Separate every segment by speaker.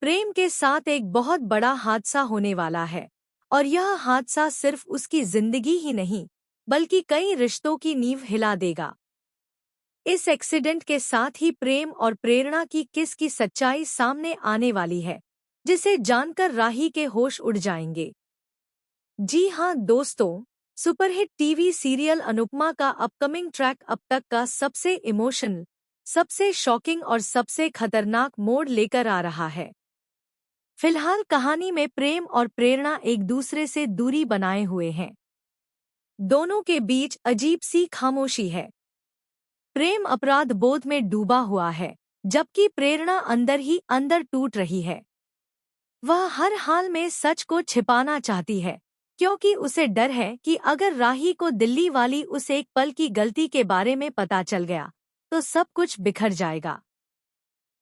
Speaker 1: प्रेम के साथ एक बहुत बड़ा हादसा होने वाला है और यह हादसा सिर्फ उसकी जिंदगी ही नहीं बल्कि कई रिश्तों की नींव हिला देगा। इस एक्सीडेंट के साथ ही प्रेम और प्रेरणा की किस की सच्चाई सामने आने वाली है, जिसे जानकर राही के होश उड़ जाएंगे। जी हाँ दोस्तों, सुपरहिट टीवी सीरियल अनुपमा का अपकमिंग ट्रैक अब तक का सबसे इमोशनल, सबसे शॉकिंग और सबसे खतरनाक मोड़ लेकर आ रहा है। फिलहाल कहानी में प्रेम और प्रेरणा एक दूसरे से दूरी बनाए हुए हैं। दोनों के बीच अजीब सी खामोशी है। प्रेम अपराध बोध में डूबा हुआ है, जबकि प्रेरणा अंदर ही अंदर टूट रही है। वह हर हाल में सच को छिपाना चाहती है, क्योंकि उसे डर है कि अगर राही को दिल्ली वाली उस एक पल की गलती के बारे में पता चल गया तो सब कुछ बिखर जाएगा।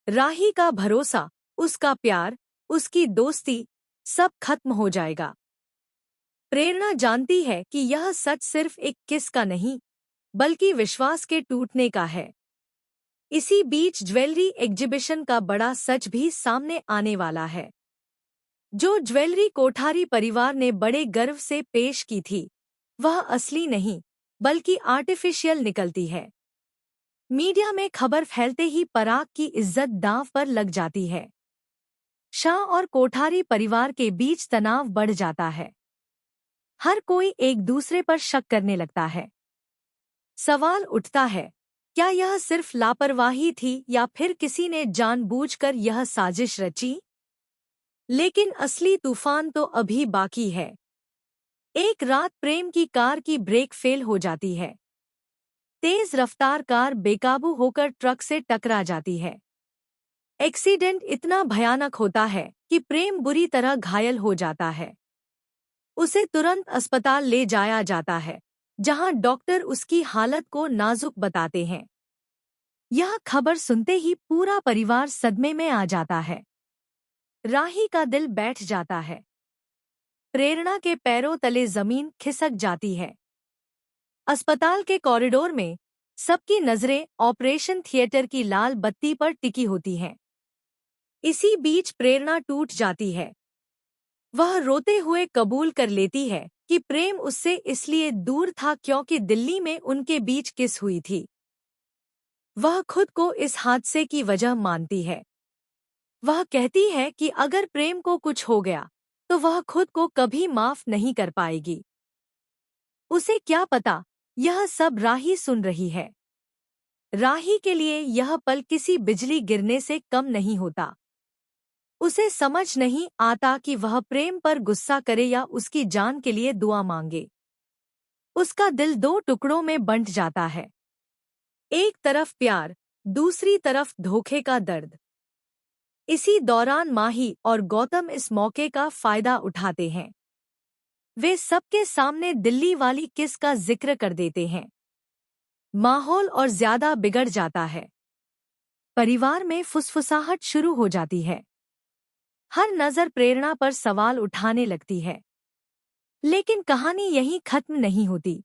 Speaker 1: राही का भरोसा, उसका प्यार, उसकी दोस्ती, सब खत्म हो जाएगा। प्रेरणा जानती है कि यह सच सिर्फ एक किस का नहीं बल्कि विश्वास के टूटने का है। इसी बीच ज्वेलरी एग्जीबिशन का बड़ा सच भी सामने आने वाला है। जो ज्वेलरी कोठारी परिवार ने बड़े गर्व से पेश की थी, वह असली नहीं बल्कि आर्टिफिशियल निकलती है। मीडिया में खबर फैलते ही पराग की इज्जत दांव पर लग जाती है। शाह और कोठारी परिवार के बीच तनाव बढ़ जाता है। हर कोई एक दूसरे पर शक करने लगता है। सवाल उठता है, क्या यह सिर्फ लापरवाही थी या फिर किसी ने जानबूझकर यह साजिश रची? लेकिन असली तूफान तो अभी बाकी है। एक रात प्रेम की कार की ब्रेक फेल हो जाती है। तेज रफ्तार कार बेकाबू होकर ट्रक से टकरा जाती है। एक्सीडेंट इतना भयानक होता है कि प्रेम बुरी तरह घायल हो जाता है। उसे तुरंत अस्पताल ले जाया जाता है, जहां डॉक्टर उसकी हालत को नाजुक बताते हैं। यह खबर सुनते ही पूरा परिवार सदमे में आ जाता है। राही का दिल बैठ जाता है। प्रेरणा के पैरों तले जमीन खिसक जाती है। अस्पताल के कॉरिडोर में सबकी नजरें ऑपरेशन थिएटर की लाल बत्ती पर टिकी होती हैं। इसी बीच प्रेरणा टूट जाती है। वह रोते हुए कबूल कर लेती है कि प्रेम उससे इसलिए दूर था क्योंकि दिल्ली में उनके बीच किस हुई थी। वह खुद को इस हादसे की वजह मानती है। वह कहती है कि अगर प्रेम को कुछ हो गया तो वह खुद को कभी माफ नहीं कर पाएगी। उसे क्या पता, यह सब राही सुन रही है। राही के लिए यह पल किसी बिजली गिरने से कम नहीं होता। उसे समझ नहीं आता कि वह प्रेम पर गुस्सा करे या उसकी जान के लिए दुआ मांगे। उसका दिल दो टुकड़ों में बंट जाता है। एक तरफ प्यार, दूसरी तरफ धोखे का दर्द। इसी दौरान माही और गौतम इस मौके का फायदा उठाते हैं। वे सबके सामने दिल्ली वाली किस का जिक्र कर देते हैं। माहौल और ज्यादा बिगड़ जाता है। परिवार में फुसफुसाहट शुरू हो जाती है। हर नजर प्रेरणा पर सवाल उठाने लगती है। लेकिन कहानी यहीं खत्म नहीं होती।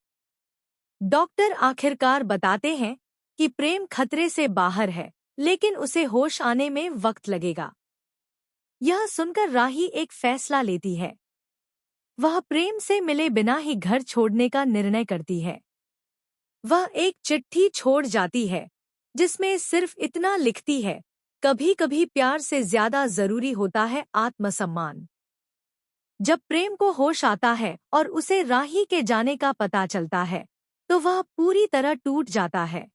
Speaker 1: डॉक्टर आखिरकार बताते हैं कि प्रेम खतरे से बाहर है, लेकिन उसे होश आने में वक्त लगेगा। यह सुनकर राही एक फैसला लेती है। वह प्रेम से मिले बिना ही घर छोड़ने का निर्णय करती है। वह एक चिट्ठी छोड़ जाती है, जिसमें सिर्फ इतना लिखती है, कभी कभी प्यार से ज्यादा जरूरी होता है आत्मसम्मान। जब प्रेम को होश आता है और उसे राही के जाने का पता चलता है, तो वह पूरी तरह टूट जाता है।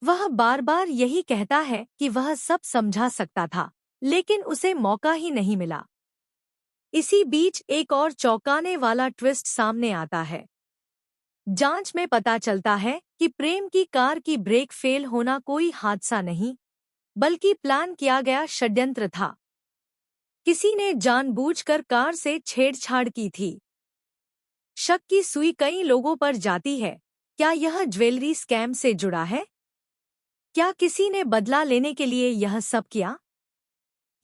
Speaker 1: वह बार बार यही कहता है कि वह सब समझा सकता था, लेकिन उसे मौका ही नहीं मिला। इसी बीच एक और चौंकाने वाला ट्विस्ट सामने आता है। जांच में पता चलता है कि प्रेम की कार की ब्रेक फेल होना कोई हादसा नहीं, बल्कि प्लान किया गया षड्यंत्र था। किसी ने जानबूझकर कार से छेड़छाड़ की थी। शक की सुई कई लोगों पर जाती है। क्या यह ज्वेलरी स्कैम से जुड़ा है? क्या किसी ने बदला लेने के लिए यह सब किया?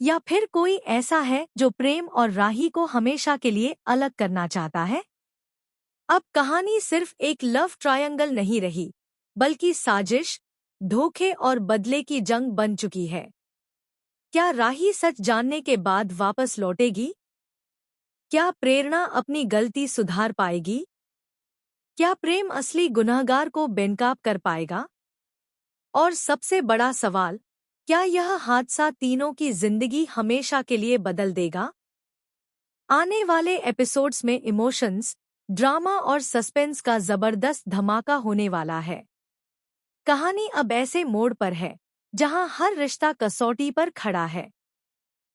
Speaker 1: या फिर कोई ऐसा है जो प्रेम और राही को हमेशा के लिए अलग करना चाहता है? अब कहानी सिर्फ एक लव ट्रायंगल नहीं रही, बल्कि साजिश, धोखे और बदले की जंग बन चुकी है। क्या राही सच जानने के बाद वापस लौटेगी? क्या प्रेरणा अपनी गलती सुधार पाएगी? क्या प्रेम असली गुनहगार को बेनकाब कर पाएगा? और सबसे बड़ा सवाल, क्या यह हादसा तीनों की जिंदगी हमेशा के लिए बदल देगा? आने वाले एपिसोड्स में इमोशंस, ड्रामा और सस्पेंस का जबरदस्त धमाका होने वाला है। कहानी अब ऐसे मोड़ पर है जहां हर रिश्ता कसौटी पर खड़ा है।